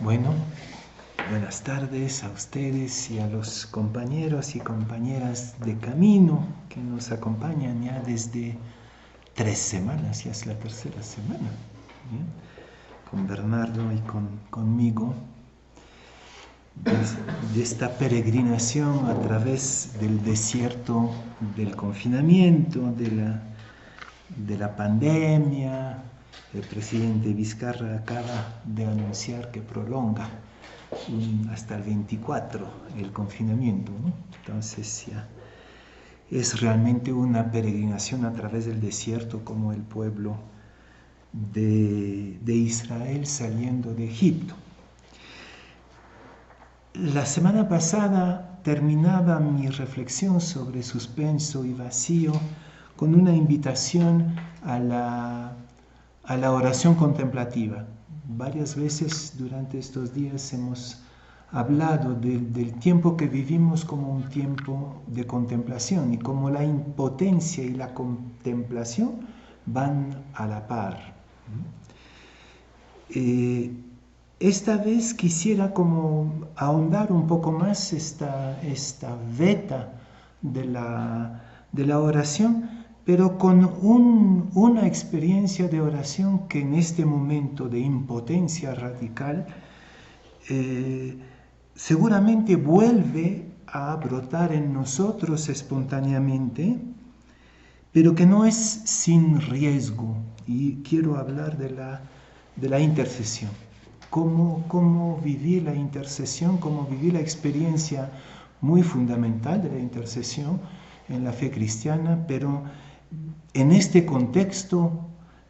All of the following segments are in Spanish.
Bueno, buenas tardes a ustedes y a los compañeros y compañeras de camino que nos acompañan ya desde 3 semanas, ya es la tercera semana, ¿bien? Con Bernardo y conmigo, de esta peregrinación a través del desierto, del confinamiento, de la pandemia. El presidente Vizcarra acaba de anunciar que prolonga hasta el 24 el confinamiento, ¿no? Entonces ya es realmente una peregrinación a través del desierto, como el pueblo de Israel saliendo de Egipto. La semana pasada terminaba mi reflexión sobre suspenso y vacío con una invitación a la oración contemplativa. Varias veces durante estos días hemos hablado del tiempo que vivimos como un tiempo de contemplación y como la impotencia y la contemplación van a la par. Esta vez quisiera como ahondar un poco más esta veta de la oración, pero con una experiencia de oración que en este momento de impotencia radical seguramente vuelve a brotar en nosotros espontáneamente, pero que no es sin riesgo. Y quiero hablar de la intercesión. Cómo vivir la intercesión, cómo vivir la experiencia muy fundamental de la intercesión en la fe cristiana, pero en este contexto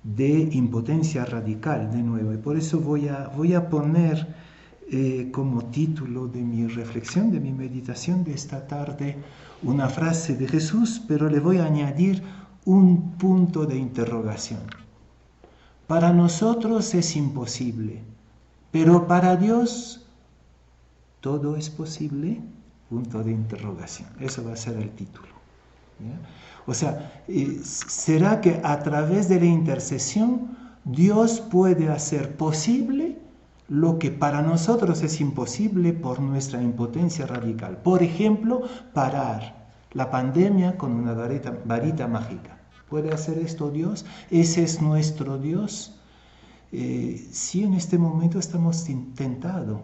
de impotencia radical, de nuevo. Y por eso voy a poner como título de mi reflexión, de mi meditación de esta tarde, una frase de Jesús, pero le voy a añadir un punto de interrogación. Para nosotros es imposible, pero para Dios todo es posible, punto de interrogación. Eso va a ser el título. ¿Ya? O sea, ¿será que a través de la intercesión Dios puede hacer posible lo que para nosotros es imposible por nuestra impotencia radical? Por ejemplo, parar la pandemia con una varita mágica. ¿Puede hacer esto Dios? ¿Ese es nuestro Dios? Sí, en este momento estamos tentados.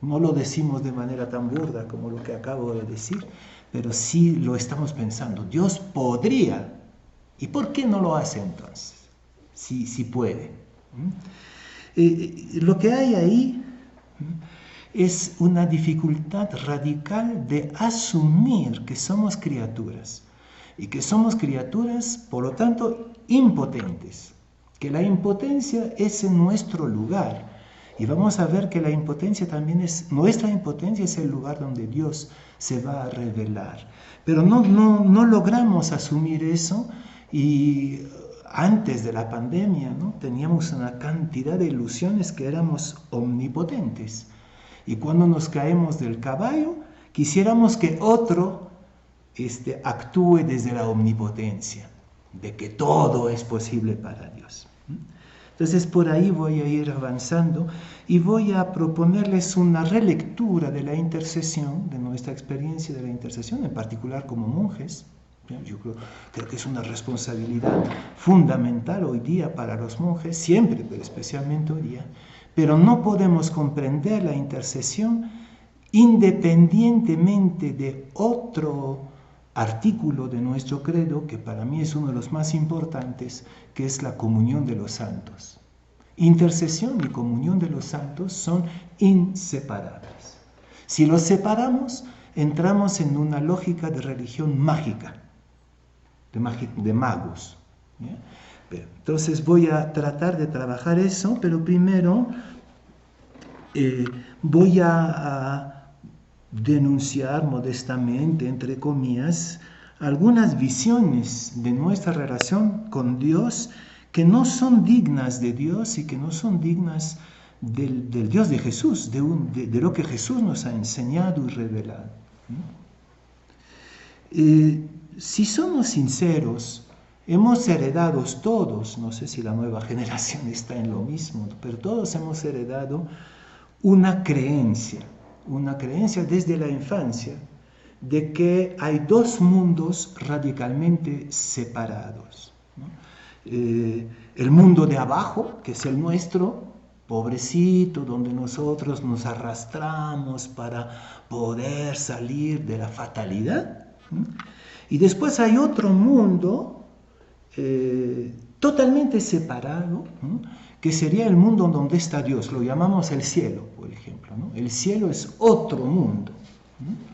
No lo decimos de manera tan burda como lo que acabo de decir, pero sí lo estamos pensando. Dios podría. ¿Y por qué no lo hace entonces? Si puede. Lo que hay ahí es una dificultad radical de asumir que somos criaturas. Y que somos criaturas, por lo tanto, impotentes. Que la impotencia es en nuestro lugar. Y vamos a ver que la impotencia también nuestra impotencia es el lugar donde Dios se va a revelar. Pero no logramos asumir eso, y antes de la pandemia, ¿no? Teníamos una cantidad de ilusiones que éramos omnipotentes. Y cuando nos caemos del caballo, quisiéramos que otro actúe desde la omnipotencia, de que todo es posible para Dios. Entonces por ahí voy a ir avanzando y voy a proponerles una relectura de la intercesión, de nuestra experiencia de la intercesión, en particular como monjes. Yo creo que es una responsabilidad fundamental hoy día para los monjes, siempre, pero especialmente hoy día. Pero no podemos comprender la intercesión independientemente de otro artículo de nuestro credo, que para mí es uno de los más importantes, que es la comunión de los santos. Intercesión y comunión de los santos son inseparables. Si los separamos, entramos en una lógica de religión mágica, de magos. ¿Ya? Entonces voy a tratar de trabajar eso, pero primero voy a denunciar modestamente, entre comillas, algunas visiones de nuestra relación con Dios que no son dignas de Dios y que no son dignas del Dios de Jesús, de lo que Jesús nos ha enseñado y revelado. Si somos sinceros, hemos heredado todos, no sé si la nueva generación está en lo mismo, pero todos hemos heredado una creencia desde la infancia de que hay dos mundos radicalmente separados, ¿no? El mundo de abajo, que es el nuestro, pobrecito, donde nosotros nos arrastramos para poder salir de la fatalidad, ¿no? Y después hay otro mundo totalmente separado, ¿no? Que sería el mundo donde está Dios, lo llamamos el cielo, por ejemplo, ¿no? El cielo es otro mundo, ¿no?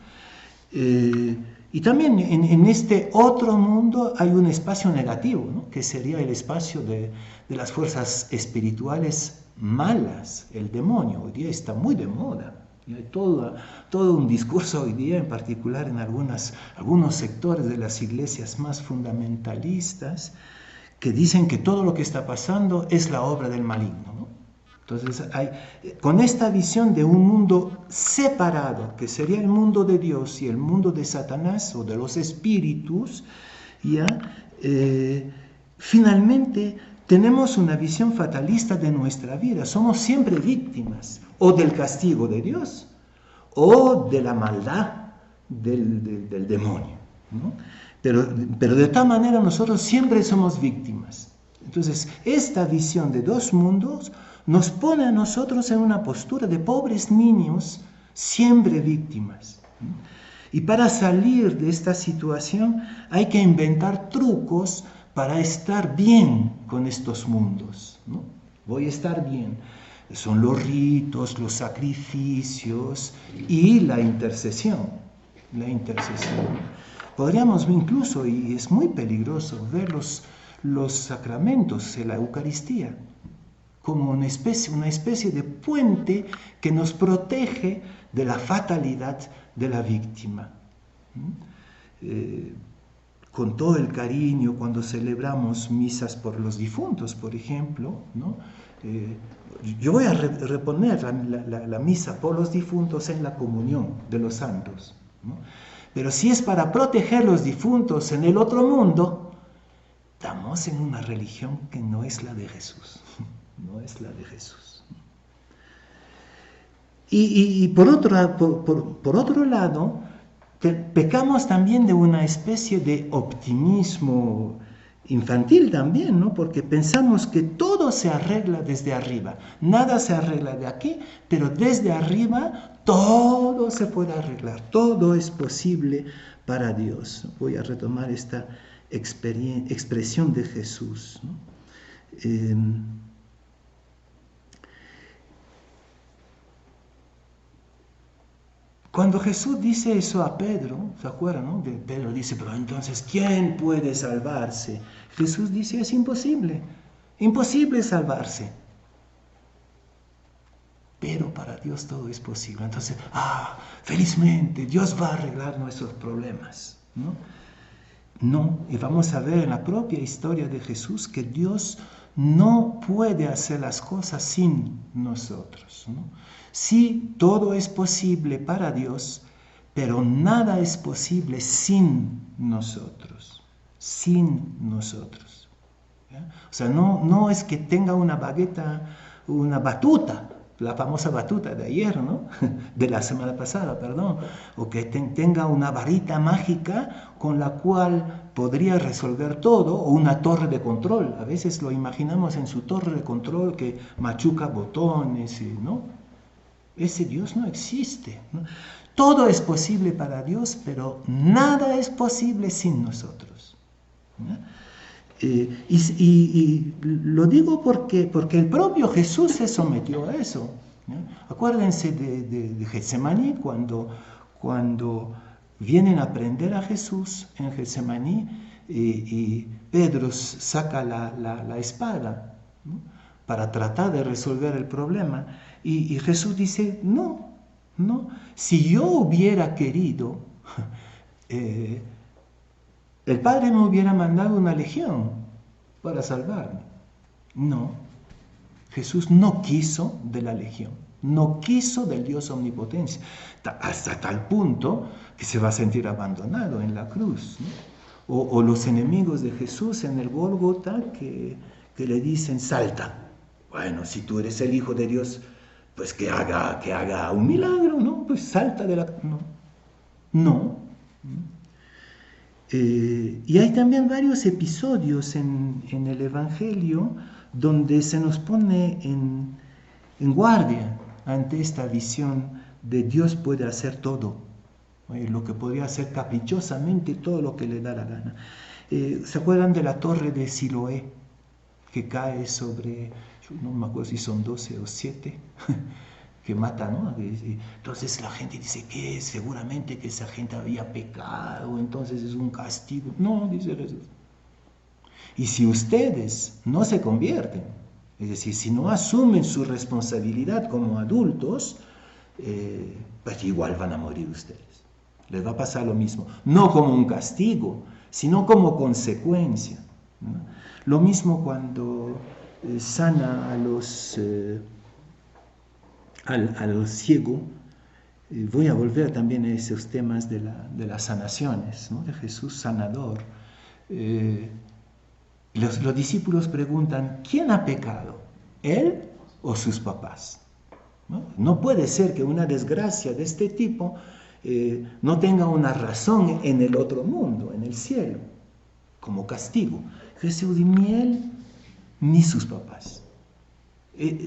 Y también en este otro mundo hay un espacio negativo, ¿no? Que sería el espacio de las fuerzas espirituales malas, el demonio. Hoy día está muy de moda. Y hay todo un discurso hoy día, en particular en algunos sectores de las iglesias más fundamentalistas, que dicen que todo lo que está pasando es la obra del maligno, ¿no? Entonces, con esta visión de un mundo separado, que sería el mundo de Dios y el mundo de Satanás o de los espíritus, ya finalmente tenemos una visión fatalista de nuestra vida. Somos siempre víctimas o del castigo de Dios o de la maldad del demonio, ¿no? Pero de tal manera nosotros siempre somos víctimas. Entonces, esta visión de dos mundos nos pone a nosotros en una postura de pobres niños, siempre víctimas. Y para salir de esta situación hay que inventar trucos para estar bien con estos mundos, ¿no? Voy a estar bien. Son los ritos, los sacrificios y la intercesión. La intercesión. Podríamos incluso, y es muy peligroso, ver los sacramentos en la Eucaristía como una especie de puente que nos protege de la fatalidad de la víctima. Con todo el cariño, cuando celebramos misas por los difuntos, por ejemplo, ¿no? Yo voy a reponer la misa por los difuntos en la comunión de los santos, ¿no? Pero si es para proteger los difuntos en el otro mundo, estamos en una religión que no es la de Jesús. No es la de Jesús. Y por otro lado, pecamos también de una especie de optimismo infantil también, ¿no? Porque pensamos que todo se arregla desde arriba. Nada se arregla de aquí, pero desde arriba todo se puede arreglar. Todo es posible para Dios. Voy a retomar esta expresión de Jesús, ¿no? Cuando Jesús dice eso a Pedro, ¿se acuerdan, no? Pedro dice, pero entonces, ¿quién puede salvarse? Jesús dice, es imposible salvarse. Pero para Dios todo es posible. Entonces, felizmente, Dios va a arreglar nuestros problemas, ¿no? No, y vamos a ver en la propia historia de Jesús que Dios no puede hacer las cosas sin nosotros, ¿no? Sí, todo es posible para Dios, pero nada es posible sin nosotros, ¿ya? O sea, no es que tenga una batuta, la famosa batuta de ayer, ¿no? De la semana pasada, perdón, o que tenga una varita mágica con la cual podría resolver todo, o una torre de control. A veces lo imaginamos en su torre de control que machuca botones, ¿no? Ese Dios no existe, ¿no? Todo es posible para Dios, pero nada es posible sin nosotros, ¿no? Y lo digo porque el propio Jesús se sometió a eso, ¿no? Acuérdense de Getsemaní, cuando vienen a prender a Jesús en Getsemaní y Pedro saca la espada, ¿no? Para tratar de resolver el problema. Y Jesús dice, no, si yo hubiera querido, el Padre me hubiera mandado una legión para salvarme. No, Jesús no quiso de la legión, no quiso del Dios omnipotencia, hasta tal punto que se va a sentir abandonado en la cruz, ¿no? O los enemigos de Jesús en el Gólgota que le dicen, salta. Bueno, si tú eres el Hijo de Dios, pues que haga un milagro, ¿no? Pues salta de la... No, no. Y hay también varios episodios en el Evangelio donde se nos pone en guardia ante esta visión de Dios puede hacer todo, lo que podría hacer caprichosamente todo lo que le da la gana. ¿Se acuerdan de la torre de Siloé que cae sobre, yo no me acuerdo si son 12 o 7, que mata, ¿no? Entonces la gente dice que seguramente que esa gente había pecado, entonces es un castigo. No, dice Jesús. Y si ustedes no se convierten, es decir, si no asumen su responsabilidad como adultos, pues igual van a morir ustedes. Les va a pasar lo mismo. No como un castigo, sino como consecuencia, ¿no? Lo mismo cuando sana a los ciegos. Voy a volver también a esos temas de las sanaciones, ¿no? De Jesús sanador. Los discípulos preguntan, ¿quién ha pecado? ¿Él o sus papás? No puede ser que una desgracia de este tipo no tenga una razón en el otro mundo, en el cielo, como castigo. Jesús, ni él ni sus papás.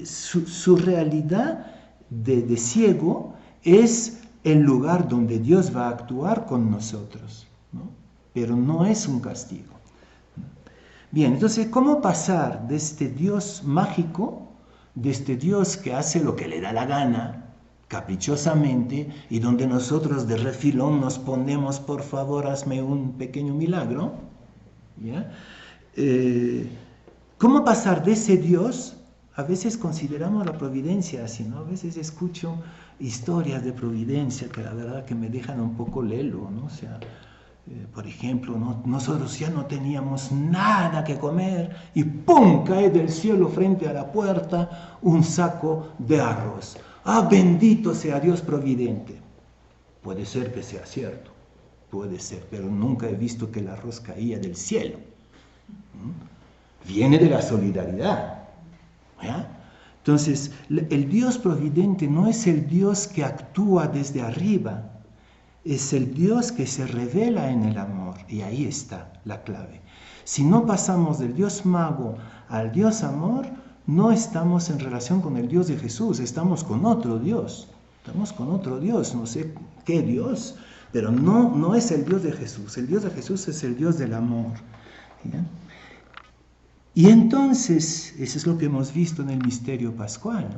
Su realidad de ciego es el lugar donde Dios va a actuar con nosotros, ¿no? Pero no es un castigo. Bien, entonces, ¿cómo pasar de este Dios mágico, de este Dios que hace lo que le da la gana, caprichosamente, y donde nosotros de refilón nos ponemos, por favor, hazme un pequeño milagro, ¿ya? ¿Cómo pasar de ese Dios? A veces consideramos la providencia así, ¿no? A veces escucho historias de providencia que la verdad que me dejan un poco lelo, ¿no? O sea, por ejemplo, ¿no? Nosotros ya no teníamos nada que comer y ¡pum! Cae del cielo frente a la puerta un saco de arroz. ¡Ah, bendito sea Dios providente! Puede ser que sea cierto, puede ser, pero nunca he visto que el arroz caía del cielo. Viene de la solidaridad, ¿ya? Entonces, el Dios providente no es el Dios que actúa desde arriba, es el Dios que se revela en el amor, y ahí está la clave. Si no pasamos del Dios mago al Dios amor, no estamos en relación con el Dios de Jesús, estamos con otro Dios, no sé qué Dios, pero no es el Dios de Jesús. El Dios de Jesús es el Dios del amor, ¿ya? Y entonces, eso es lo que hemos visto en el misterio pascual.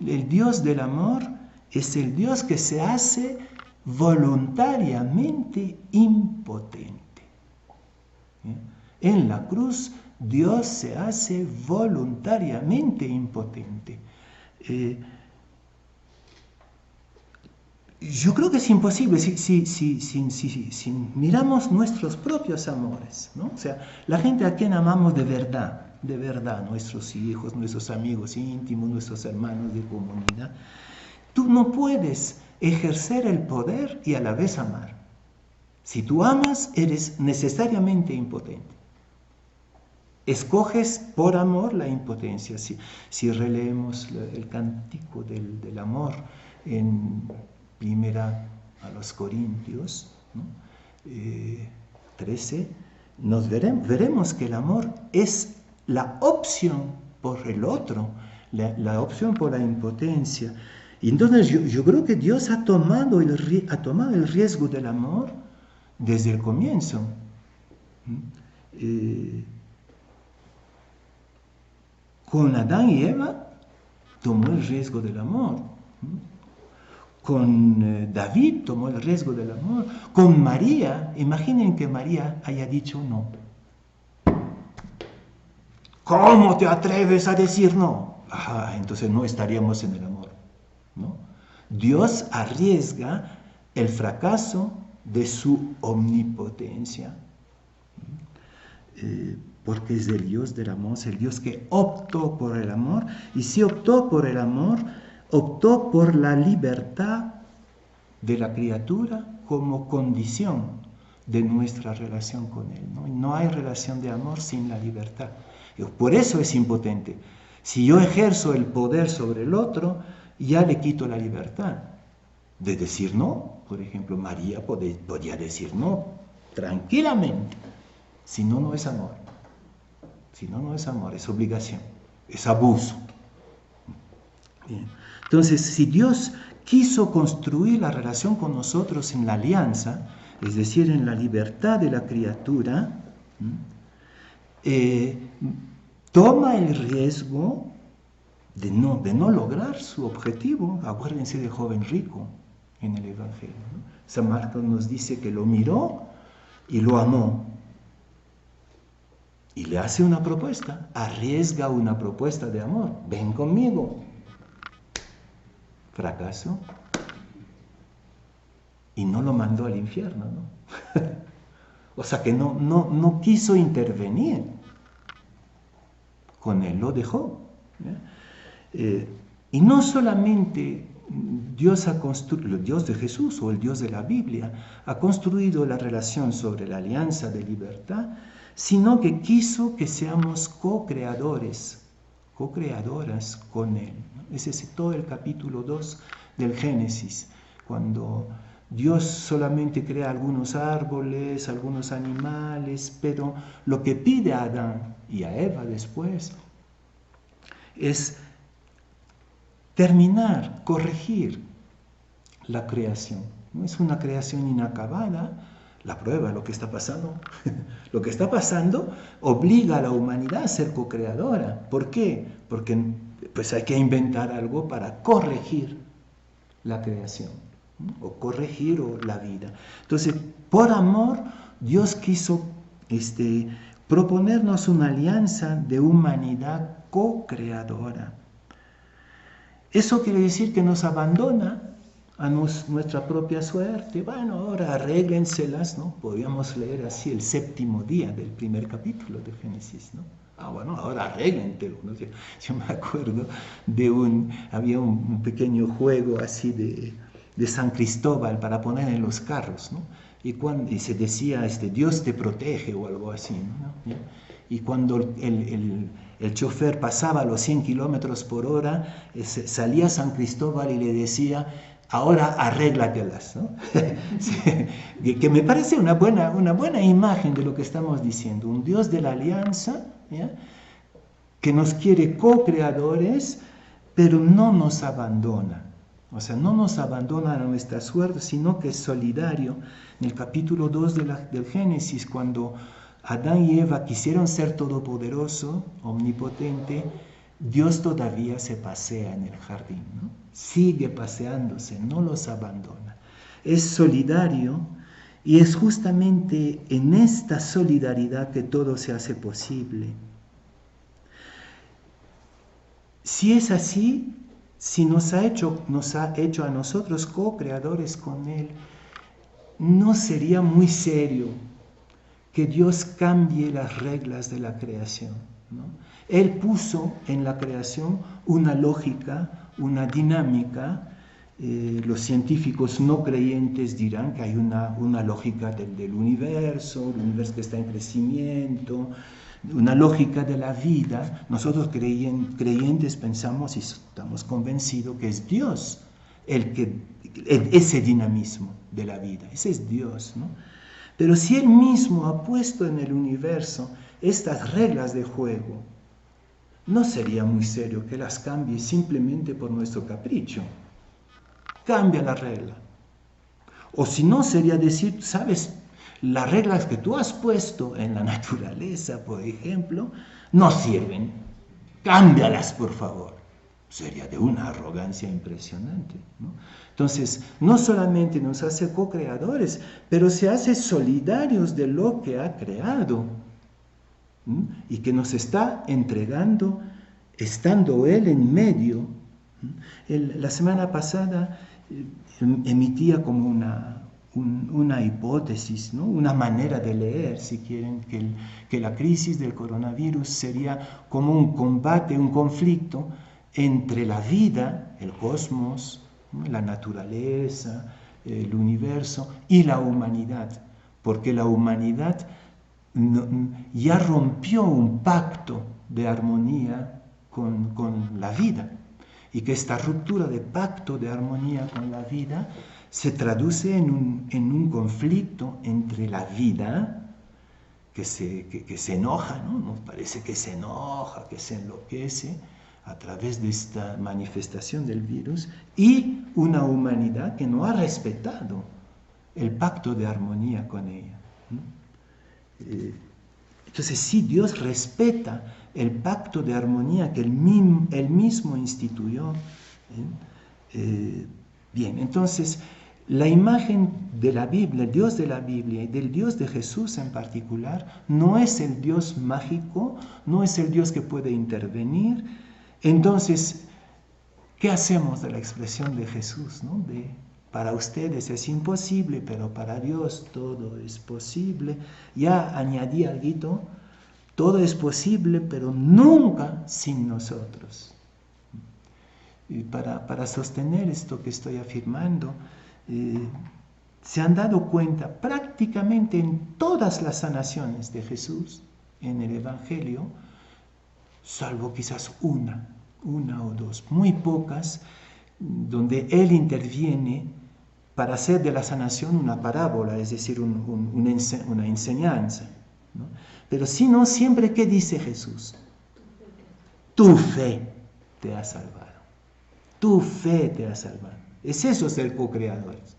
El Dios del amor es el Dios que se hace voluntariamente impotente. En la cruz, Dios se hace voluntariamente impotente. Yo creo que es imposible si miramos nuestros propios amores, ¿no? O sea, la gente a quien amamos de verdad, nuestros hijos, nuestros amigos íntimos, nuestros hermanos de comunidad. Tú no puedes ejercer el poder y a la vez amar. Si tú amas, eres necesariamente impotente. Escoges por amor la impotencia. Si releemos el cántico del amor en Primera a los Corintios, ¿no? 13, veremos que el amor es la opción por el otro, la opción por la impotencia. Y entonces yo creo que Dios ha tomado el riesgo del amor desde el comienzo. Con Adán y Eva tomó el riesgo del amor. Con David tomó el riesgo del amor. Con María, imaginen que María haya dicho no. ¿Cómo te atreves a decir no? Entonces no estaríamos en el amor, ¿no? Dios arriesga el fracaso de su omnipotencia, porque es el Dios del amor, es el Dios que optó por el amor, y si optó por el amor, optó por la libertad de la criatura como condición de nuestra relación con Él, ¿no? No hay relación de amor sin la libertad. Por eso es impotente. Si yo ejerzo el poder sobre el otro, ya le quito la libertad de decir no. Por ejemplo, María podía decir no tranquilamente. Si no, no es amor. Si no, no es amor, es obligación, es abuso. Bien. Entonces, si Dios quiso construir la relación con nosotros en la alianza, es decir, en la libertad de la criatura, toma el riesgo de no lograr su objetivo. Acuérdense del joven rico en el Evangelio, ¿no? San Marcos nos dice que lo miró y lo amó. Y le hace una propuesta, arriesga una propuesta de amor. Ven conmigo. Fracaso. Y no lo mandó al infierno, ¿no? O sea que no quiso intervenir. Con él lo dejó. Y no solamente Dios ha construido, el Dios de Jesús o el Dios de la Biblia, ha construido la relación sobre la alianza de libertad, sino que quiso que seamos co-creadoras con Él. Ese es todo el capítulo 2 del Génesis, cuando Dios solamente crea algunos árboles, algunos animales, pero lo que pide a Adán y a Eva después es terminar, corregir la creación. No es una creación inacabada. La prueba, lo que está pasando. Lo que está pasando obliga a la humanidad a ser co-creadora. ¿Por qué? Porque pues hay que inventar algo para corregir la creación, ¿no? O corregir la vida. Entonces, por amor, Dios quiso proponernos una alianza de humanidad co-creadora. Eso quiere decir que nos abandona a nuestra propia suerte. Bueno, ahora arréglenselas, ¿no? Podríamos leer así el 7º día del primer capítulo de Génesis, ¿no? Bueno, ahora arréglentelo, ¿no? Yo me acuerdo había un pequeño juego así de San Cristóbal para poner en los carros, ¿no? Y se decía, Dios te protege o algo así, ¿no? Y cuando el chofer pasaba a los 100 kilómetros por hora, salía San Cristóbal y le decía, ahora arréglatelas, ¿no? Sí, que me parece una buena imagen de lo que estamos diciendo. Un Dios de la alianza, ¿ya? Que nos quiere co-creadores, pero no nos abandona. O sea, no nos abandona a nuestra suerte, sino que es solidario. En el capítulo 2 del Génesis, cuando Adán y Eva quisieron ser todopoderoso, omnipotente, Dios todavía se pasea en el jardín, ¿no? Sigue paseándose, no los abandona. Es solidario y es justamente en esta solidaridad que todo se hace posible. Si es así, si nos ha hecho a nosotros co-creadores con Él, no sería muy serio que Dios cambie las reglas de la creación, ¿no? Él puso en la creación una lógica, una dinámica. Los científicos no creyentes dirán que hay una lógica del universo, el universo que está en crecimiento, una lógica de la vida. Nosotros creyentes pensamos y estamos convencidos que es Dios ese dinamismo de la vida, ese es Dios, ¿no? Pero si Él mismo ha puesto en el universo estas reglas de juego, no sería muy serio que las cambie simplemente por nuestro capricho. Cambia la regla. O si no, sería decir, ¿sabes? Las reglas que tú has puesto en la naturaleza, por ejemplo, no sirven. Cámbialas, por favor. Sería de una arrogancia impresionante, ¿no? Entonces, no solamente nos hace co-creadores, pero se hace solidarios de lo que ha creado, ¿no? Y que nos está entregando, estando Él en medio. La semana pasada emitía como una hipótesis, ¿no? Una manera de leer, si quieren, que la crisis del coronavirus sería como un combate, un conflicto entre la vida, el cosmos, ¿no? La naturaleza, el universo y la humanidad, porque la humanidad ya rompió un pacto de armonía con la vida. y que esta ruptura de pacto de armonía con la vida se traduce en un conflicto entre la vida, que se enoja, ¿no? Nos parece que se enoja, que se enloquece a través de esta manifestación del virus, y una humanidad que no ha respetado el pacto de armonía con ella, ¿no? Entonces, sí, Dios respeta el pacto de armonía que él mismo instituyó. Bien, entonces, la imagen de la Biblia, el Dios de la Biblia y del Dios de Jesús en particular, no es el Dios mágico, no es el Dios que puede intervenir. Entonces, ¿qué hacemos de la expresión de Jesús, ¿no? Para ustedes es imposible, pero para Dios todo es posible. Ya añadí algo, todo es posible, pero nunca sin nosotros. Y para sostener esto que estoy afirmando, se han dado cuenta prácticamente en todas las sanaciones de Jesús en el Evangelio, salvo quizás una o dos, muy pocas, donde Él interviene para hacer de la sanación una parábola, es decir, una enseñanza, ¿no? Pero si no, siempre, ¿qué dice Jesús? Tu fe te ha salvado. Tu fe te ha salvado. Es eso ser co-creadores.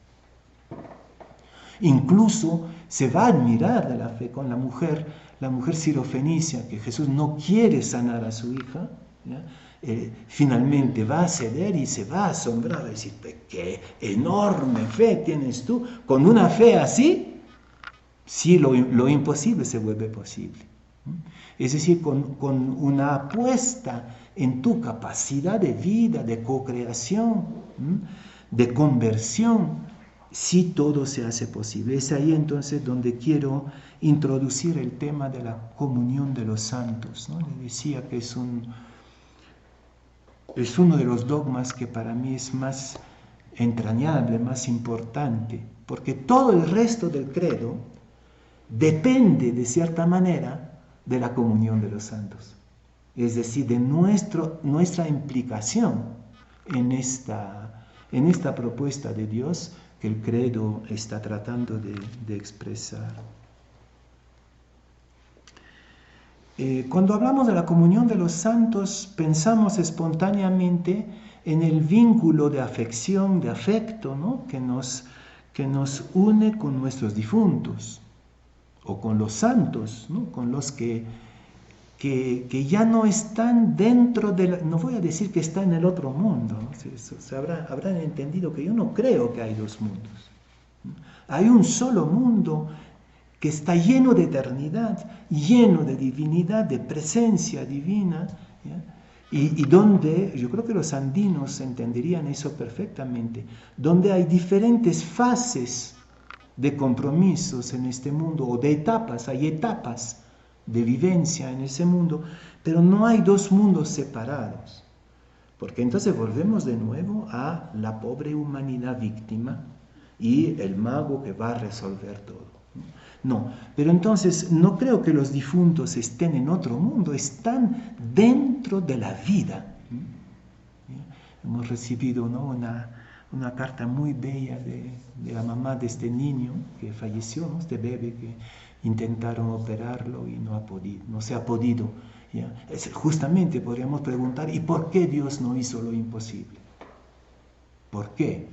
Incluso se va a admirar de la fe con la mujer sirofenicia, que Jesús no quiere sanar a su hija, ¿ya? Finalmente va a ceder y se va a asombrar, va a decir, qué enorme fe tienes tú. Con una fe así, sí, lo imposible se vuelve posible. Es decir, con una apuesta en tu capacidad de vida, de co-creación, de conversión, sí todo se hace posible. Es ahí entonces donde quiero introducir el tema de la comunión de los santos, ¿no? Le decía que es uno de los dogmas que para mí es más entrañable, más importante, porque todo el resto del credo depende de cierta manera de la comunión de los santos, es decir, de nuestra implicación en esta propuesta de Dios que el credo está tratando de expresar. Cuando hablamos de la comunión de los santos, pensamos espontáneamente en el vínculo de afección, de afecto, ¿no? que nos une con nuestros difuntos, o con los santos, ¿no? Con los que ya no están dentro no voy a decir que está en el otro mundo, ¿no? Habrán entendido que yo no creo que hay dos mundos. Hay un solo mundo que está lleno de eternidad, lleno de divinidad, de presencia divina, ¿ya? Y donde, yo creo que los andinos entenderían eso perfectamente, donde hay diferentes fases de compromisos en este mundo, o de etapas, hay etapas de vivencia en ese mundo, pero no hay dos mundos separados, porque entonces volvemos de nuevo a la pobre humanidad víctima y el mago que va a resolver todo. No, pero entonces no creo que los difuntos estén en otro mundo, están dentro de la vida. Hemos recibido, ¿no? una carta muy bella de la mamá de este niño que falleció, ¿no? Este bebé que intentaron operarlo y no se ha podido. ¿Ya? Justamente podríamos preguntar, ¿y por qué Dios no hizo lo imposible? ¿Por qué?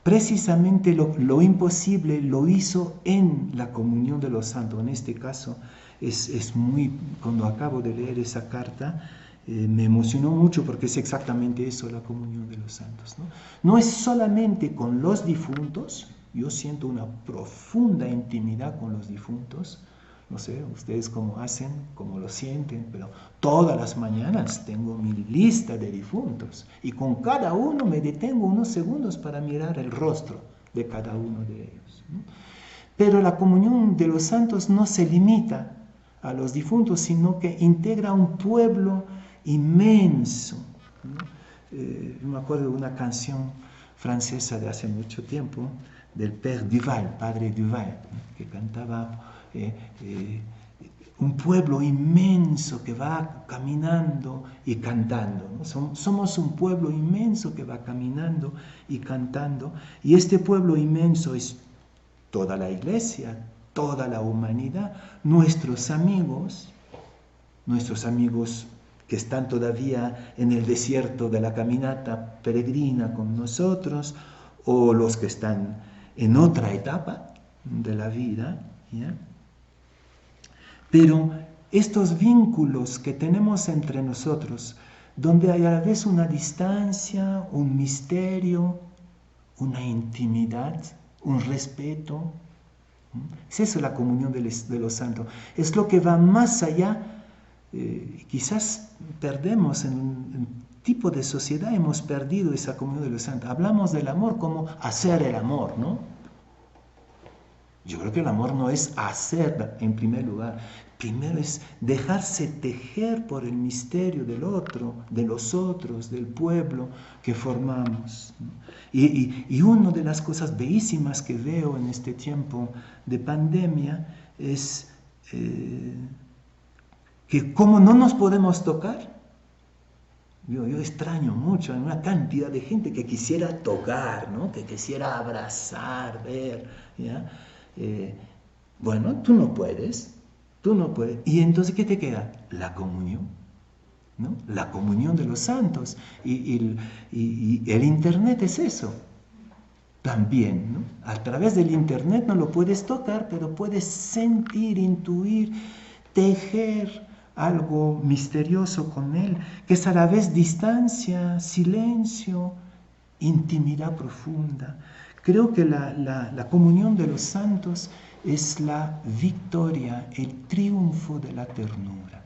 Precisamente lo imposible lo hizo en la comunión de los santos. En este caso, cuando acabo de leer esa carta, me emocionó mucho porque es exactamente eso, la comunión de los santos, ¿no? No es solamente con los difuntos, yo siento una profunda intimidad con los difuntos, no sé, ustedes cómo hacen, cómo lo sienten, pero todas las mañanas tengo mi lista de difuntos y con cada uno me detengo unos segundos para mirar el rostro de cada uno de ellos, ¿no? Pero la comunión de los santos no se limita a los difuntos, sino que integra un pueblo inmenso, ¿no? Yo me acuerdo de una canción francesa de hace mucho tiempo, del Père Duval, Padre Duval, ¿no? Que cantaba un pueblo inmenso que va caminando y cantando, ¿no? Somos un pueblo inmenso que va caminando y cantando, y este pueblo inmenso es toda la iglesia, toda la humanidad, nuestros amigos que están todavía en el desierto de la caminata peregrina con nosotros, o los que están en otra etapa de la vida, ¿ya? Pero estos vínculos que tenemos entre nosotros, donde hay a la vez una distancia, un misterio, una intimidad, un respeto, es eso la comunión de los santos. Es lo que va más allá. Quizás perdemos en un tipo de sociedad, hemos perdido esa comunión de los santos. Hablamos del amor como hacer el amor, ¿no? Yo creo que el amor no es hacer en primer lugar. Primero es dejarse tejer por el misterio del otro, de los otros, del pueblo que formamos, ¿no? Y una de las cosas bellísimas que veo en este tiempo de pandemia es que como no nos podemos tocar. Yo extraño mucho a una cantidad de gente que quisiera tocar, ¿no? Que quisiera abrazar, ver, ¿ya? Bueno, tú no puedes. ¿Y entonces qué te queda? La comunión, ¿no? La comunión de los santos. Y el Internet es eso también, ¿no? A través del Internet no lo puedes tocar, pero puedes sentir, intuir, tejer algo misterioso con él, que es a la vez distancia, silencio, intimidad profunda. Creo que la comunión de los santos es la victoria, el triunfo de la ternura.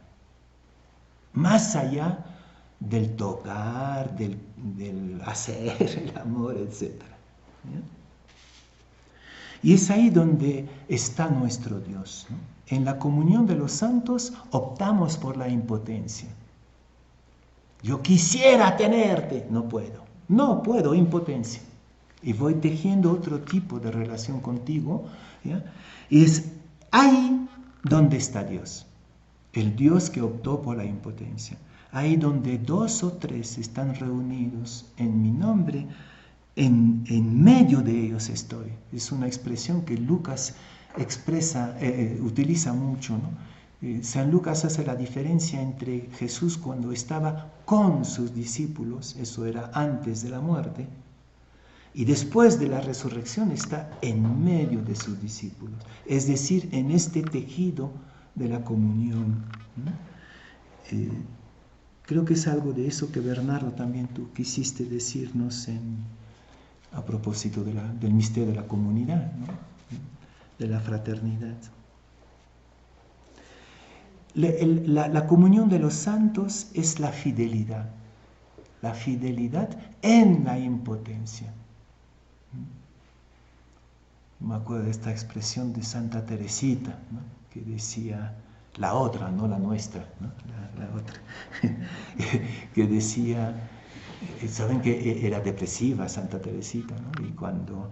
Más allá del tocar, del hacer el amor, etc. Y es ahí donde está nuestro Dios, ¿no? En la comunión de los santos optamos por la impotencia. Yo quisiera tenerte, no puedo, impotencia. Y voy tejiendo otro tipo de relación contigo, ¿ya? Y es ahí donde está Dios, el Dios que optó por la impotencia. Ahí donde 2 o 3 están reunidos en mi nombre, en medio de ellos estoy. Es una expresión que Lucas utiliza mucho, ¿no? San Lucas hace la diferencia entre Jesús cuando estaba con sus discípulos, eso era antes de la muerte, y después de la resurrección está en medio de sus discípulos, es decir, en este tejido de la comunión, ¿no? Creo que es algo de eso que Bernardo también tú quisiste decirnos a propósito del misterio de la comunidad, ¿no? De la fraternidad. La comunión de los santos es la fidelidad en la impotencia. Me acuerdo de esta expresión de Santa Teresita, ¿no? Que decía, la otra, no la nuestra, ¿no? la otra, que decía, saben que era depresiva Santa Teresita, ¿no? Y cuando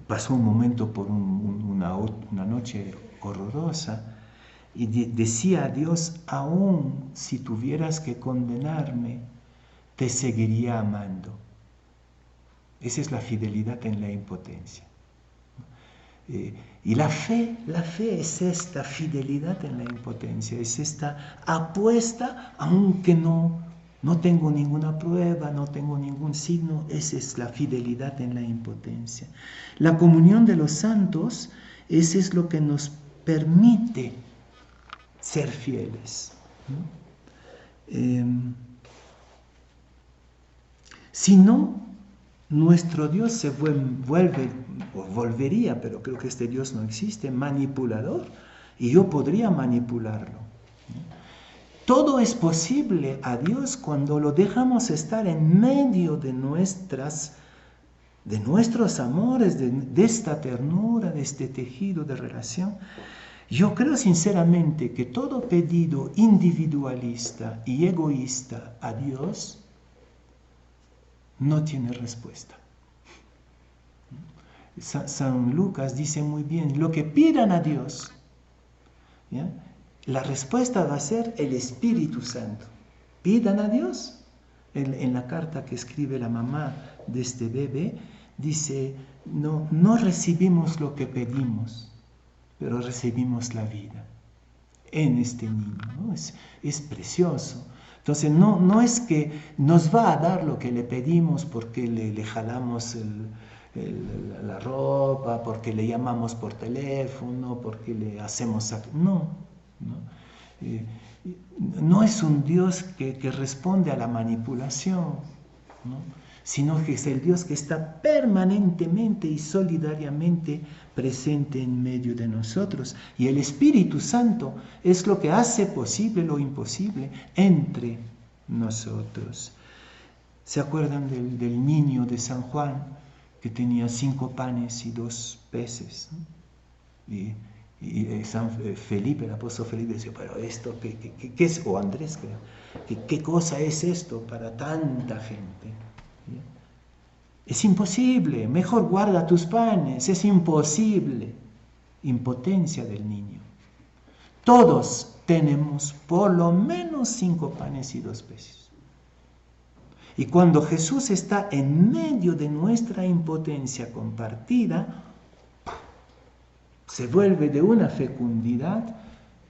pasó un momento por una noche horrorosa, y decía a Dios, aún si tuvieras que condenarme, te seguiría amando. Esa es la fidelidad en la impotencia. Y la fe es esta fidelidad en la impotencia, es esta apuesta, aunque no tengo ninguna prueba, no tengo ningún signo, esa es la fidelidad en la impotencia. La comunión de los santos, ese es lo que nos permite ser fieles, ¿no? Si no, nuestro Dios se volvería, pero creo que este Dios no existe, manipulador, y yo podría manipularlo. Todo es posible a Dios cuando lo dejamos estar en medio de nuestros amores, de esta ternura, de este tejido de relación. Yo creo sinceramente que todo pedido individualista y egoísta a Dios no tiene respuesta. San Lucas dice muy bien, lo que pidan a Dios, ¿ya? La respuesta va a ser el Espíritu Santo. Pidan a Dios. En la carta que escribe la mamá de este bebé, dice, no recibimos lo que pedimos, pero recibimos la vida en este niño, ¿no? Es precioso. Entonces no es que nos va a dar lo que le pedimos porque le jalamos la ropa, porque le llamamos por teléfono, porque le hacemos... No. Eh, no es un Dios que responde a la manipulación, ¿no? Sino que es el Dios que está permanentemente y solidariamente presente en medio de nosotros. Y el Espíritu Santo es lo que hace posible lo imposible entre nosotros. ¿Se acuerdan del niño de San Juan que tenía 5 panes y 2 peces? ¿No? Y San Felipe, el apóstol Felipe decía, pero esto, ¿qué es? O Andrés, creo, ¿qué cosa es esto para tanta gente? ¿Sí? Es imposible, mejor guarda tus panes, es imposible. Impotencia del niño. Todos tenemos por lo menos 5 panes y 2 peces. Y cuando Jesús está en medio de nuestra impotencia compartida, se vuelve de una fecundidad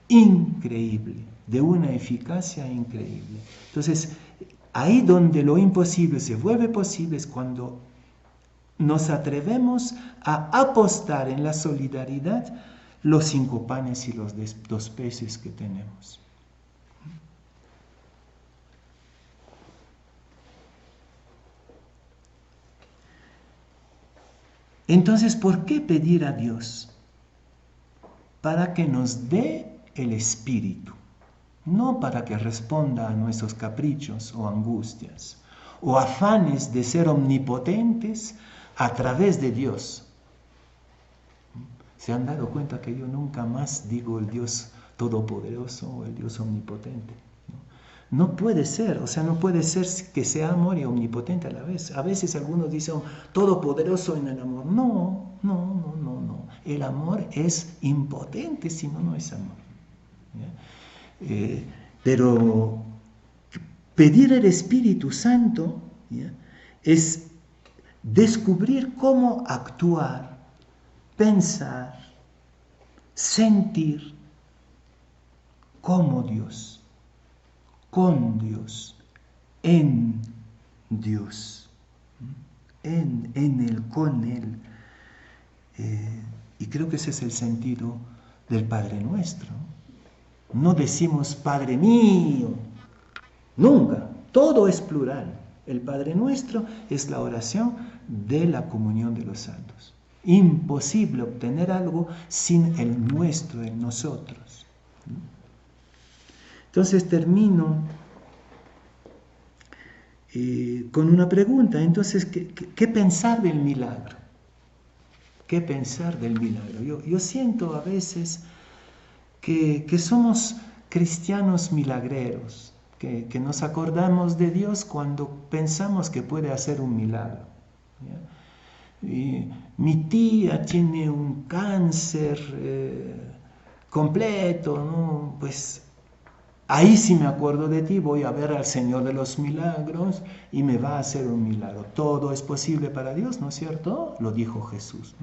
increíble, de una eficacia increíble. Entonces, ahí donde lo imposible se vuelve posible es cuando nos atrevemos a apostar en la solidaridad los 5 panes y los 2 peces que tenemos. Entonces, ¿por qué pedir a Dios? Para que nos dé el Espíritu, no para que responda a nuestros caprichos o angustias, o afanes de ser omnipotentes a través de Dios. ¿Se han dado cuenta que yo nunca más digo el Dios todopoderoso o el Dios omnipotente? No puede ser, o sea, no puede ser que sea amor y omnipotente a la vez. A veces algunos dicen todopoderoso en el amor. No. El amor es impotente, si no es amor. Pero pedir el Espíritu Santo, ¿ya?, es descubrir cómo actuar, pensar, sentir como Dios, con Dios, en Dios, en Él, con Él. Y creo que ese es el sentido del Padre Nuestro. No decimos Padre mío, nunca, todo es plural. El Padre Nuestro es la oración de la comunión de los santos. Imposible obtener algo sin el nuestro, el nosotros. Entonces termino con una pregunta. Entonces, ¿qué pensar del milagro? ¿Qué pensar del milagro? Yo siento a veces que somos cristianos milagreros, que nos acordamos de Dios cuando pensamos que puede hacer un milagro, ¿ya? Y mi tía tiene un cáncer completo, ¿no? Pues ahí sí me acuerdo de ti, voy a ver al Señor de los milagros y me va a hacer un milagro. Todo es posible para Dios, ¿no es cierto? Lo dijo Jesús.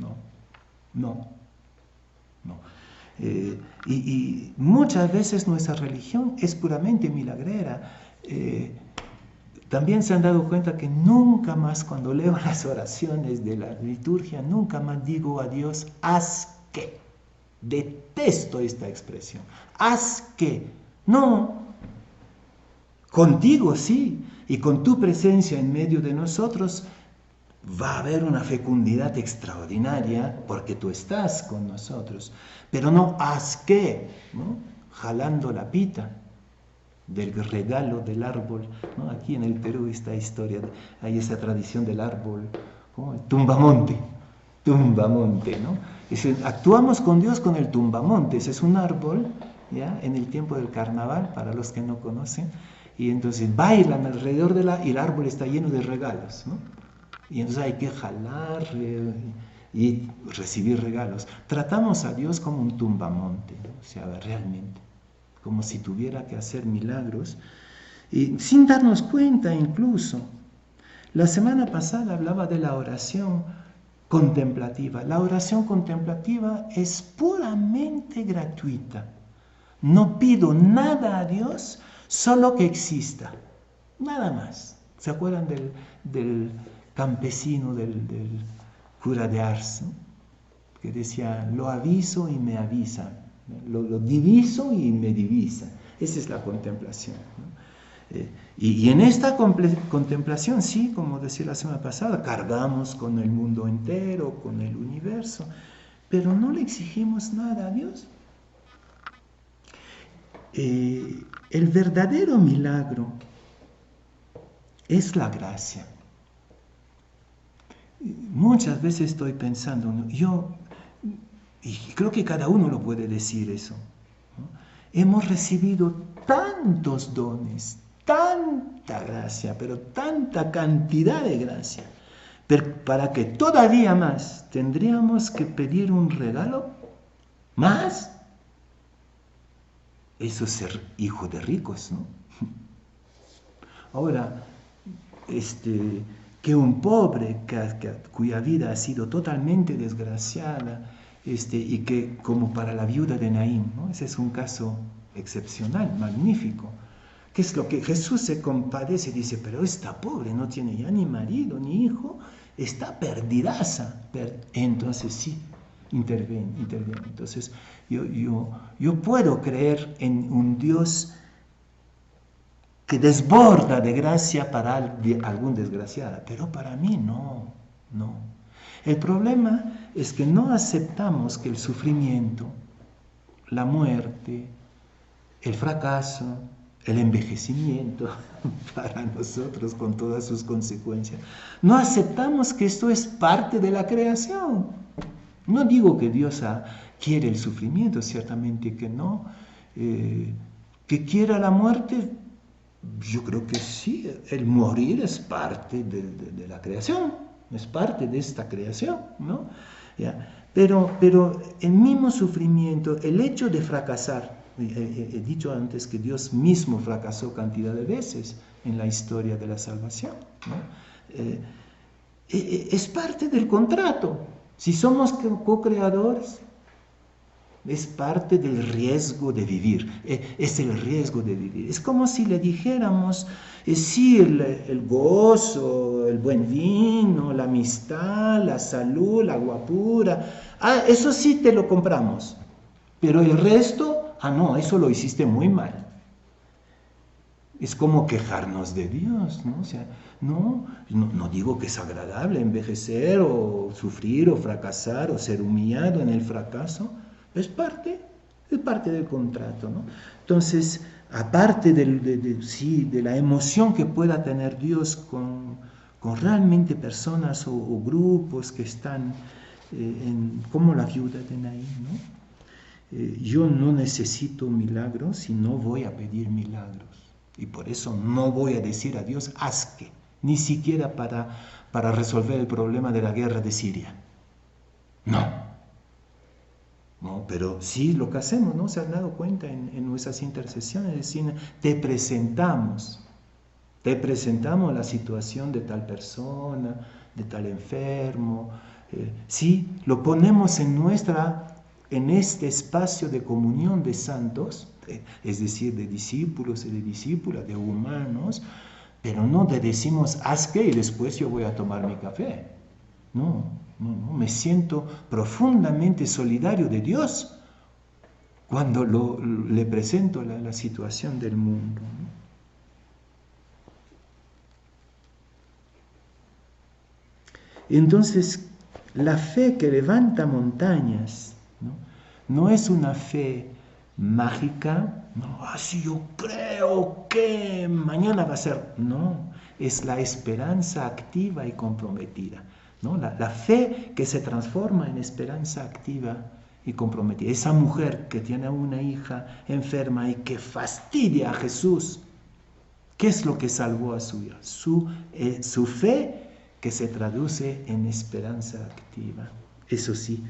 No. Y muchas veces nuestra religión es puramente milagrera. También se han dado cuenta que nunca más, cuando leo las oraciones de la liturgia, nunca más digo a Dios, haz que. Detesto esta expresión. Haz que. No. Contigo sí, y con tu presencia en medio de nosotros va a haber una fecundidad extraordinaria porque tú estás con nosotros. Pero no haz que, ¿no?, jalando la pita del regalo del árbol, ¿no? Aquí en el Perú esta historia, hay esa tradición del árbol, ¿no?, el tumbamonte, ¿no? Actuamos con Dios con el tumbamontes, es un árbol, ¿ya?, en el tiempo del carnaval, para los que no conocen, y entonces bailan alrededor y el árbol está lleno de regalos, ¿no? Y entonces hay que jalar y recibir regalos. Tratamos a Dios como un tumbamonte, ¿no? O sea, realmente. como si tuviera que hacer milagros, y sin darnos cuenta incluso. La semana pasada hablaba de la oración contemplativa. La oración contemplativa es puramente gratuita. No pido nada a Dios, solo que exista. Nada más. ¿Se acuerdan del campesino, del cura de Ars, ¿no? Que decía, lo aviso y me avisa, lo diviso y me divisa? Esa es la contemplación, ¿no? Y en esta contemplación, sí, como decía la semana pasada, cargamos con el mundo entero, con el universo, pero no le exigimos nada a Dios. El verdadero milagro es la gracia. Muchas veces estoy pensando, y creo que cada uno lo puede decir eso, ¿no? Hemos recibido tantos dones, tanta gracia, pero tanta cantidad de gracia, pero para que todavía más tendríamos que pedir un regalo más. Eso es ser hijo de ricos, ¿no? Ahora, que un pobre cuya vida ha sido totalmente desgraciada, y que como para la viuda de Naín, ¿no? Ese es un caso excepcional, magnífico. ¿Qué es lo que Jesús se compadece? Dice, pero esta pobre no tiene ya ni marido ni hijo, está perdidaza. Entonces sí, interviene. Entonces yo puedo creer en un Dios que desborda de gracia para algún desgraciado, pero para mí no. El problema es que no aceptamos que el sufrimiento, la muerte, el fracaso, el envejecimiento para nosotros con todas sus consecuencias, no aceptamos que esto es parte de la creación. No digo que Dios quiere el sufrimiento, ciertamente que no. Que quiera la muerte, yo creo que sí. El morir es parte de la creación, es parte de esta creación, ¿no? ¿Ya? Pero el mismo sufrimiento, el hecho de fracasar, he dicho antes que Dios mismo fracasó cantidad de veces en la historia de la salvación, ¿no? Es parte del contrato. Si somos co-creadores, es parte del riesgo de vivir, es el riesgo de vivir. Es como si le dijéramos, sí, el gozo, el buen vino, la amistad, la salud, la guapura, eso sí te lo compramos, pero el resto, no, eso lo hiciste muy mal. Es como quejarnos de Dios, ¿no? O sea, no digo que es agradable envejecer o sufrir o fracasar o ser humillado en el fracaso. Es parte del contrato, ¿no? Entonces, aparte de la emoción que pueda tener Dios con realmente personas o grupos que están como la viuda de Naín, ¿no? Yo no necesito milagros y no voy a pedir milagros. Y por eso no voy a decir a Dios, haz que, ni siquiera para resolver el problema de la guerra de Siria. No, pero sí lo que hacemos, ¿no? Se han dado cuenta en nuestras intercesiones, decir, te presentamos la situación de tal persona, de tal enfermo. Sí, lo ponemos en este espacio de comunión de santos, es decir, de discípulos y de discípulas, de humanos, pero no te decimos, haz que y después yo voy a tomar mi café. No, me siento profundamente solidario de Dios cuando le presento la situación del mundo, ¿no? Entonces, la fe que levanta montañas, no es una fe mágica, no, así yo creo que mañana va a ser, no, es la esperanza activa y comprometida, ¿no? La fe que se transforma en esperanza activa y comprometida. Esa mujer que tiene una hija enferma y que fastidia a Jesús, ¿qué es lo que salvó a su hija? Su fe, que se traduce en esperanza activa. Eso sí,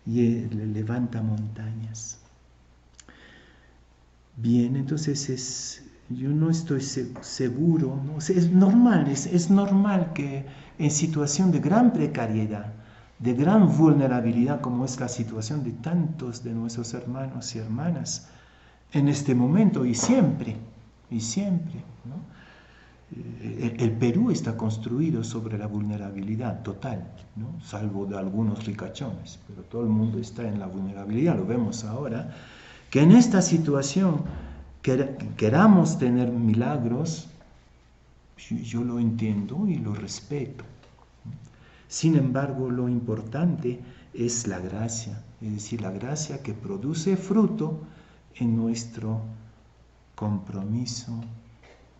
y levanta montañas. Bien, entonces yo no estoy seguro, ¿no? O sea, es normal que en situación de gran precariedad, de gran vulnerabilidad, como es la situación de tantos de nuestros hermanos y hermanas, en este momento y siempre, ¿no? El Perú está construido sobre la vulnerabilidad total, ¿no? Salvo de algunos ricachones, pero todo el mundo está en la vulnerabilidad, lo vemos ahora, que en esta situación queramos tener milagros, yo lo entiendo y lo respeto. Sin embargo, lo importante es la gracia, es decir, la gracia que produce fruto en nuestro compromiso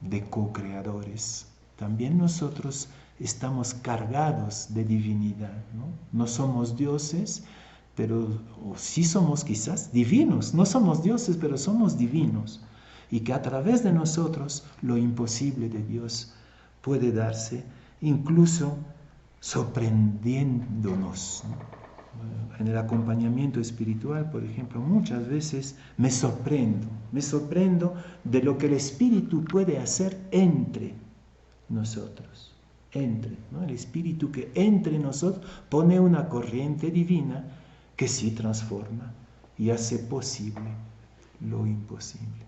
de co-creadores. También nosotros estamos cargados de divinidad, ¿no? No somos dioses, pero sí somos quizás divinos. No somos dioses, pero somos divinos. Y que a través de nosotros lo imposible de Dios puede darse, incluso sorprendiéndonos, ¿no? En el acompañamiento espiritual, por ejemplo, muchas veces me sorprendo de lo que el Espíritu puede hacer entre nosotros, ¿no? El Espíritu que entre nosotros pone una corriente divina que sí transforma y hace posible lo imposible.